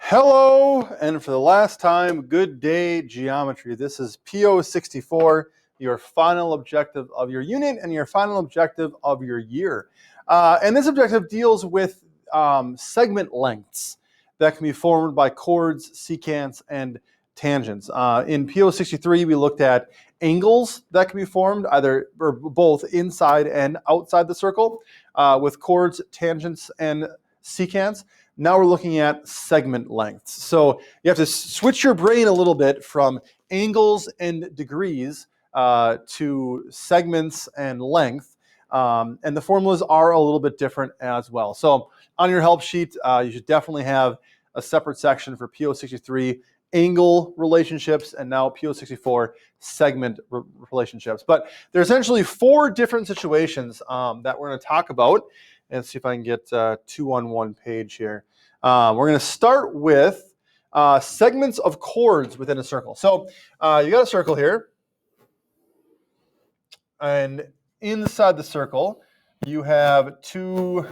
Hello, and for the last time, good day geometry. This is PO64, your final objective of your unit and your final objective of your year. And this objective deals with segment lengths that can be formed by chords, secants, and tangents. In PO63, we looked at angles that can be formed either or both inside and outside the circle with chords, tangents, and secants. Now we're looking at segment lengths. So you have to switch your brain a little bit from angles and degrees to segments and length. And the formulas are a little bit different as well. So on your help sheet, you should definitely have a separate section for PO63 angle relationships and now PO64 segment relationships. But there's essentially four different situations that we're going to talk about. And see if I can get two on one page here. We're going to start with segments of chords within a circle. So you got a circle here. And inside the circle, you have two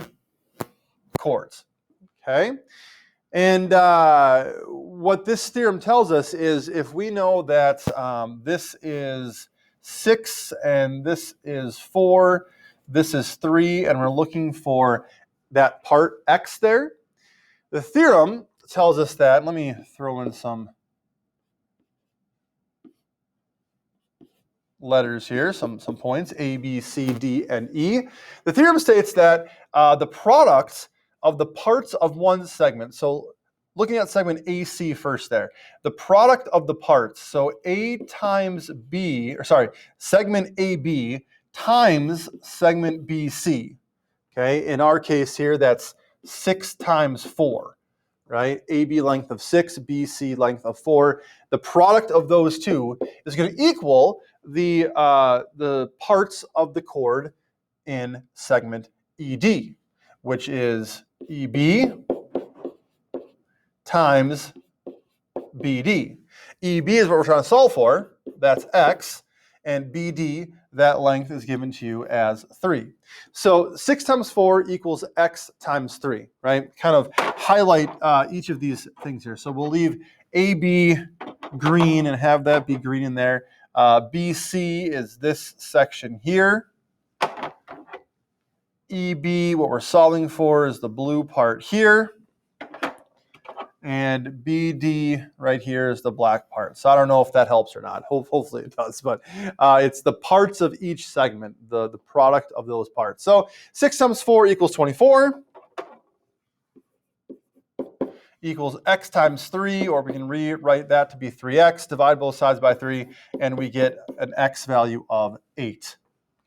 chords. Okay? And what this theorem tells us is if we know that this is 6 and this is 4, this is 3, and we're looking for that part x there, the theorem tells us that, let me throw in some letters here, some points, A, B, C, D, and E. The theorem states that the product of the parts of one segment, so looking at segment AC first there, the product of the parts, so A times B, segment AB times segment BC, okay? In our case here, that's 6 times 4, right? AB length of 6, BC length of 4. The product of those two is going to equal the parts of the chord in segment ED, which is EB times BD. EB is what we're trying to solve for. That's x. And BD, that length is given to you as 3. So 6 times 4 equals x times 3, right? Kind of highlight each of these things here. So we'll leave AB green and have that be green in there. BC is this section here. EB, what we're solving for, is the blue part here. And BD right here is the black part. So I don't know if that helps or not. Hopefully it does. But it's the parts of each segment, the product of those parts. So 6 times 4 equals 24. Equals x times 3, or we can rewrite that to be 3x. Divide both sides by 3, and we get an x value of 8.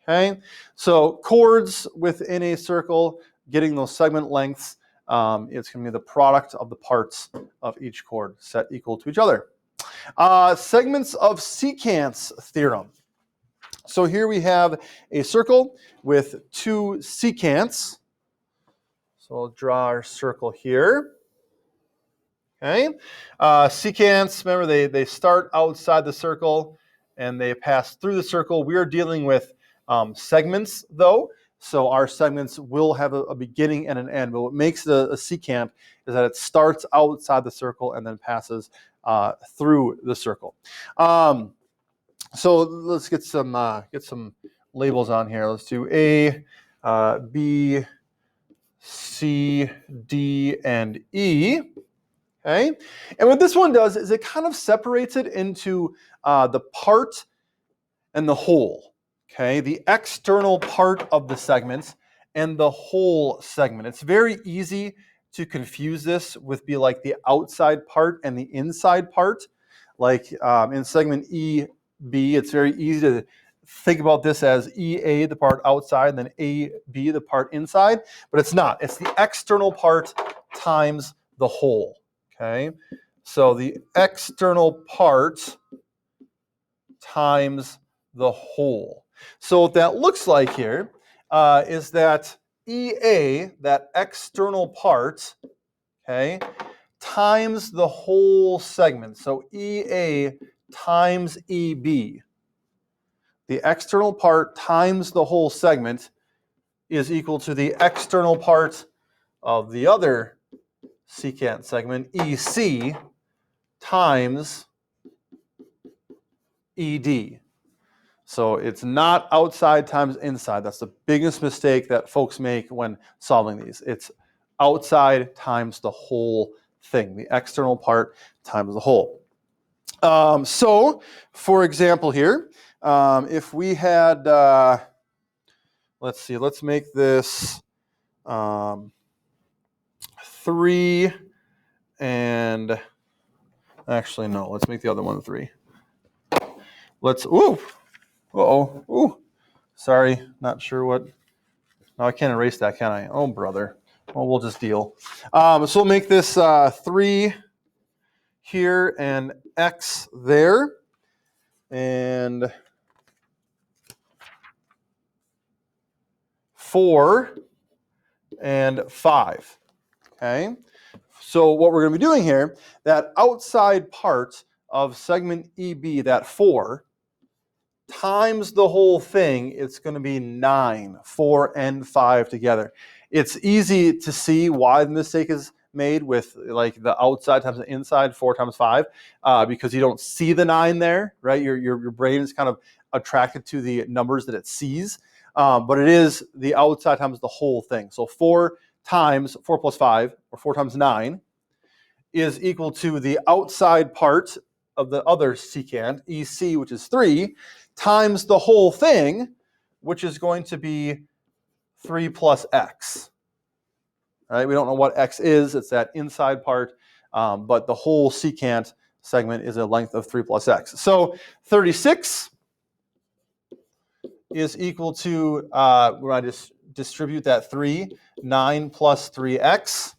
Okay? So chords within a circle, getting those segment lengths, it's going to be the product of the parts of each chord set equal to each other. Segments of secants theorem. So here we have a circle with two secants. So we'll draw our circle here. Okay. Secants, remember they start outside the circle and they pass through the circle. We are dealing with segments though. So our segments will have a beginning and an end. But what makes it a secant is that it starts outside the circle and then passes through the circle. So let's get some labels on here. Let's do A, B, C, D, and E. Okay, and what this one does is it kind of separates it into the part and the whole. Okay, the external part of the segment and the whole segment. It's very easy to confuse this with like the outside part and the inside part. Like in segment EB, it's very easy to think about this as EA, the part outside, and then AB, the part inside. But it's not. It's the external part times the whole. Okay, so the external part times the whole. So what that looks like here is that EA, that external part, okay, times the whole segment. So EA times EB. The external part times the whole segment is equal to the external part of the other secant segment, EC, times ED. So it's not outside times inside. That's the biggest mistake that folks make when solving these. It's outside times the whole thing, the external part times the whole. So, for example here, if we had, let's see, let's make this 3 and, actually no, let's make the other one 3. Let's, sorry, not sure what, no, I can't erase that, can I? Oh, brother. Well, we'll just deal. So we'll make this 3 here and X there. And 4 and 5. Okay. So what we're going to be doing here, that outside part of segment EB, that 4, times the whole thing, it's going to be 9, 4 and 5 together. It's easy to see why the mistake is made with like the outside times the inside, 4 times 5, because you don't see the 9 there, right? Your brain is kind of attracted to the numbers that it sees, but it is the outside times the whole thing. So 4 plus 5, or 4 times 9, is equal to the outside part of the other secant, EC, which is 3, times the whole thing, which is going to be 3 plus X. All right, we don't know what X is. It's that inside part, but the whole secant segment is a length of 3 plus X. So 36 is equal to, when I just distribute that 3, 9 plus 3X.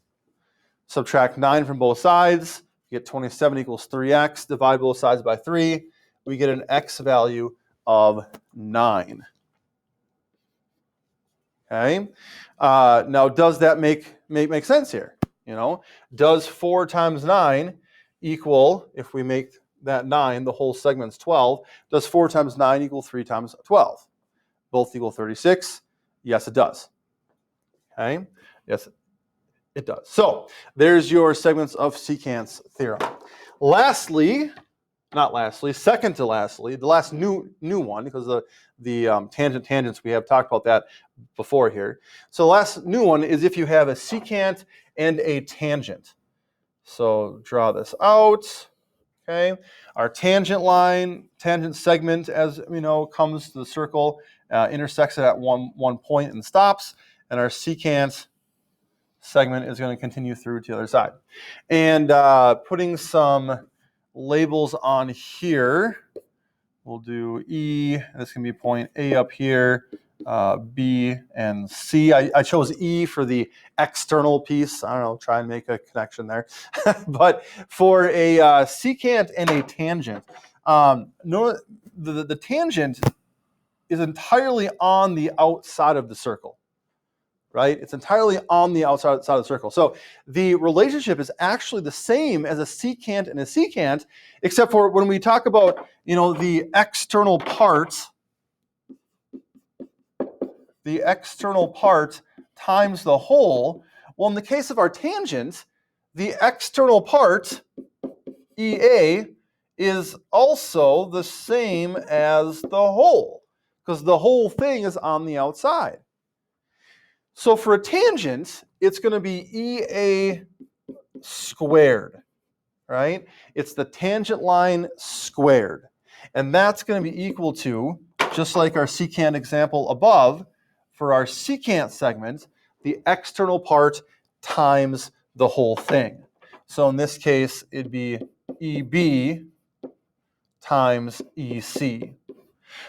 Subtract 9 from both sides, you get 27 equals 3X. Divide both sides by 3, we get an X value of 9. Okay. Now, does that make sense here? You know, does 4 times 9 equal, if we make that 9, the whole segment's 12, does 4 times 9 equal 3 times 12? Both equal 36? Yes, it does. Okay. Yes, it does. So there's your segments of secant's theorem. Second to lastly, the last new one, because the tangents, we have talked about that before here. So the last new one is if you have a secant and a tangent. So draw this out. Okay, our tangent segment, as we know, comes to the circle, intersects it at one point and stops, and our secant segment is going to continue through to the other side. And putting some labels on here, we'll do E, this can be point A up here, B and C. I chose E for the external piece. I don't know, try and make a connection there. But for a secant and a tangent, the tangent is entirely on the outside of the circle. Right? It's entirely on the outside side of the circle. So the relationship is actually the same as a secant and a secant, except for when we talk about, the external part times the whole. Well, in the case of our tangent, the external part, EA, is also the same as the whole, because the whole thing is on the outside. So for a tangent, it's going to be EA squared, right? It's the tangent line squared. And that's going to be equal to, just like our secant example above, for our secant segment, the external part times the whole thing. So in this case, it'd be EB times EC.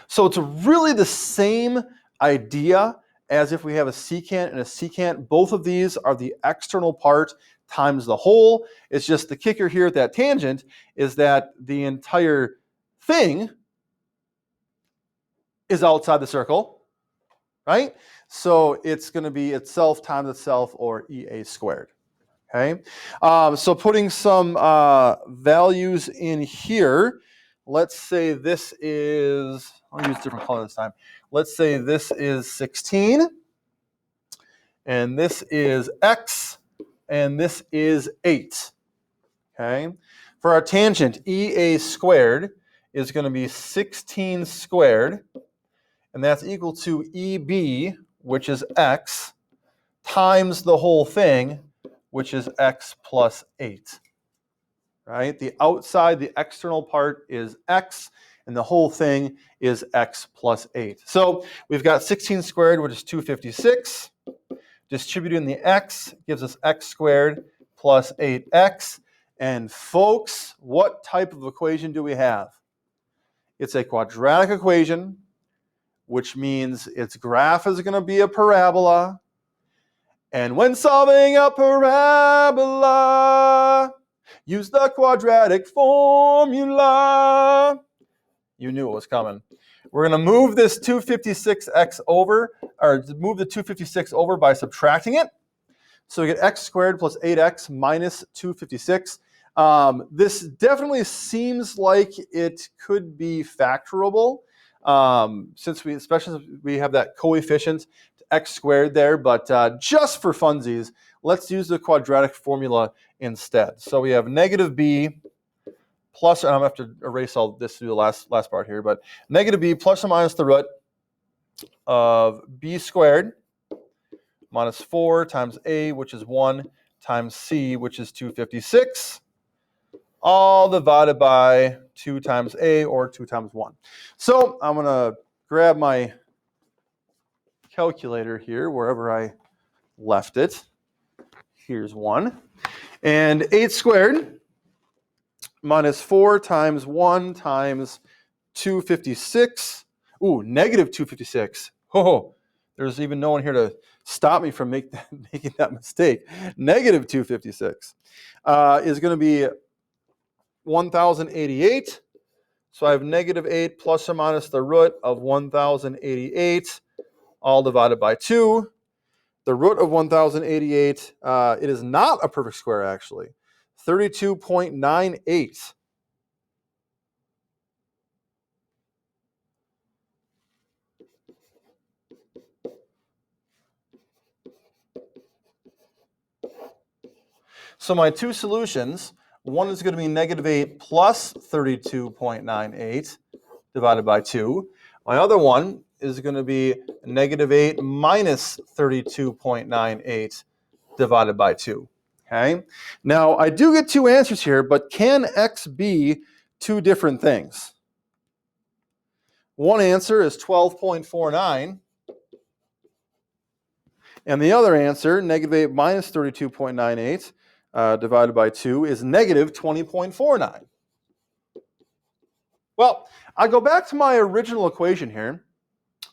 So it's really the same idea as if we have a secant and a secant. Both of these are the external part times the whole. It's just the kicker here at that tangent is that the entire thing is outside the circle, right? So it's going to be itself times itself, or EA squared. Okay. So putting some values in here. Let's say this is, I'll use a different color this time. Let's say this is 16, and this is X, and this is 8. Okay? For our tangent, EA squared is going to be 16 squared, and that's equal to EB, which is x, times the whole thing, which is x plus 8. Right? The outside, the external part is x, and the whole thing is x plus 8. So we've got 16 squared, which is 256. Distributing the x gives us x squared plus 8x. And folks, what type of equation do we have? It's a quadratic equation, which means its graph is going to be a parabola. And when solving a parabola, use the quadratic formula. You knew it was coming. We're going to move this 256x over, or move the 256 over by subtracting it. So we get x squared plus 8x minus 256. This definitely seems like it could be factorable, especially since we have that coefficient x squared there. But just for funsies, let's use the quadratic formula instead. So we have negative b plus, and I'm going to have to erase all this through the last part here, but negative b plus or minus the root of b squared minus 4 times a, which is 1, times c, which is 256, all divided by 2 times a, or 2 times 1. So I'm going to grab my calculator here, wherever I left it. Here's 1. And 8 squared minus 4 times 1 times 256. Ooh, negative 256. Oh, there's even no one here to stop me from making that mistake. Negative 256 is going to be 1,088. So I have negative 8 plus or minus the root of 1,088, all divided by 2. The root of 1,088, it is not a perfect square, actually. 32.98. So my two solutions, one is going to be negative 8 plus 32.98 divided by 2. My other one is going to be negative 8 minus 32.98 divided by 2. Okay. Now, I do get two answers here, but can x be two different things? One answer is 12.49. And the other answer, negative 8 minus 32.98 divided by 2, is negative 20.49. Well, I go back to my original equation here,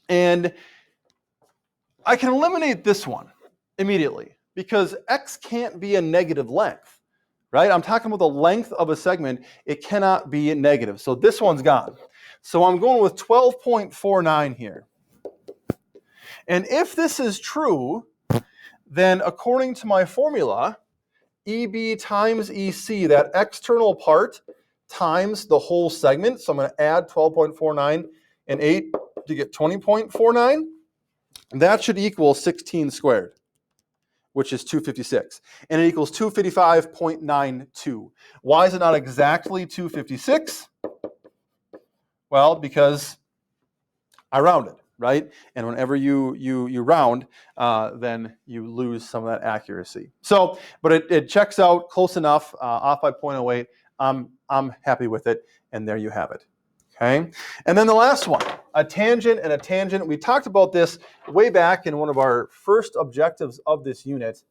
and I can eliminate this one immediately because x can't be a negative length, right? I'm talking about the length of a segment. It cannot be negative. So this one's gone. So I'm going with 12.49 here. And if this is true, then according to my formula, EB times EC, that external part, times the whole segment. So I'm going to add 12.49 and 8 to get 20.49. That should equal 16 squared, which is 256. And it equals 255.92. Why is it not exactly 256? Well, because I rounded, right? And whenever you round, then you lose some of that accuracy. So, but it checks out close enough, off by 0.08. I'm happy with it, and there you have it. Okay, and then the last one, a tangent and a tangent. We talked about this way back in one of our first objectives of this unit.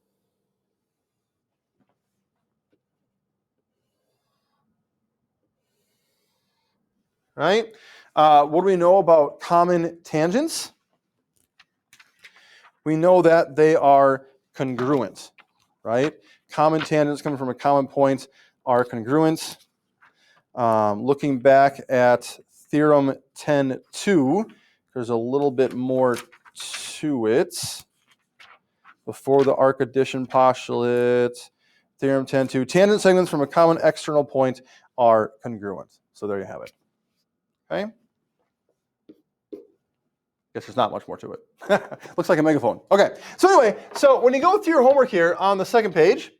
Right? What do we know about common tangents? We know that they are congruent, right? Common tangents coming from a common point are congruent. Looking back at Theorem 10.2, there's a little bit more to it. Before the arc addition postulate, Theorem 10.2, tangent segments from a common external point are congruent. So there you have it. Okay? Guess there's not much more to it. Looks like a megaphone. Okay, so anyway, so when you go through your homework here on the second page,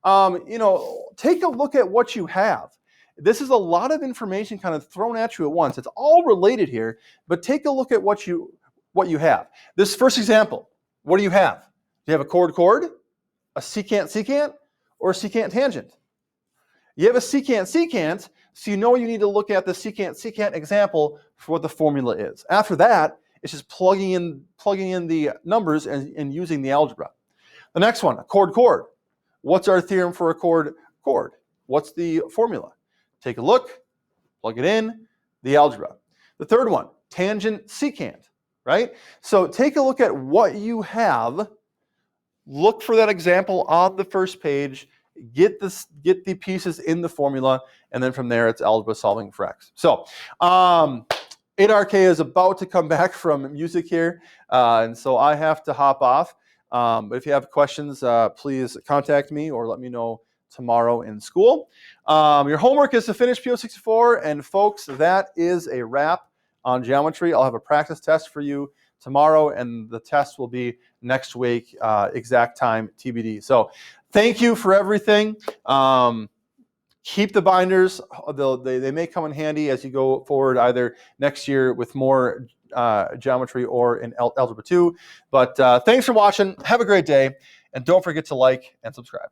take a look at what you have. This is a lot of information kind of thrown at you at once. It's all related here, but take a look at what you have. This first example, what do you have? Do you have a chord, a secant, or a secant tangent? You have a secant, so you know you need to look at the secant example for what the formula is. After that, it's just plugging in the numbers and using the algebra. The next one, a chord. What's our theorem for a chord? What's the formula? Take a look, plug it in, the algebra. The third one, tangent secant, right? So take a look at what you have, look for that example on the first page, get the pieces in the formula, and then from there it's algebra solving for x. So 8RK is about to come back from music here, and so I have to hop off. But if you have questions, please contact me or let me know tomorrow in school. Your homework is to finish PO64, and folks, that is a wrap on geometry. I'll have a practice test for you tomorrow, and the test will be next week, exact time TBD. So thank you for everything. Keep the binders. They may come in handy as you go forward either next year with more geometry or in Algebra 2. But thanks for watching. Have a great day. And don't forget to like and subscribe.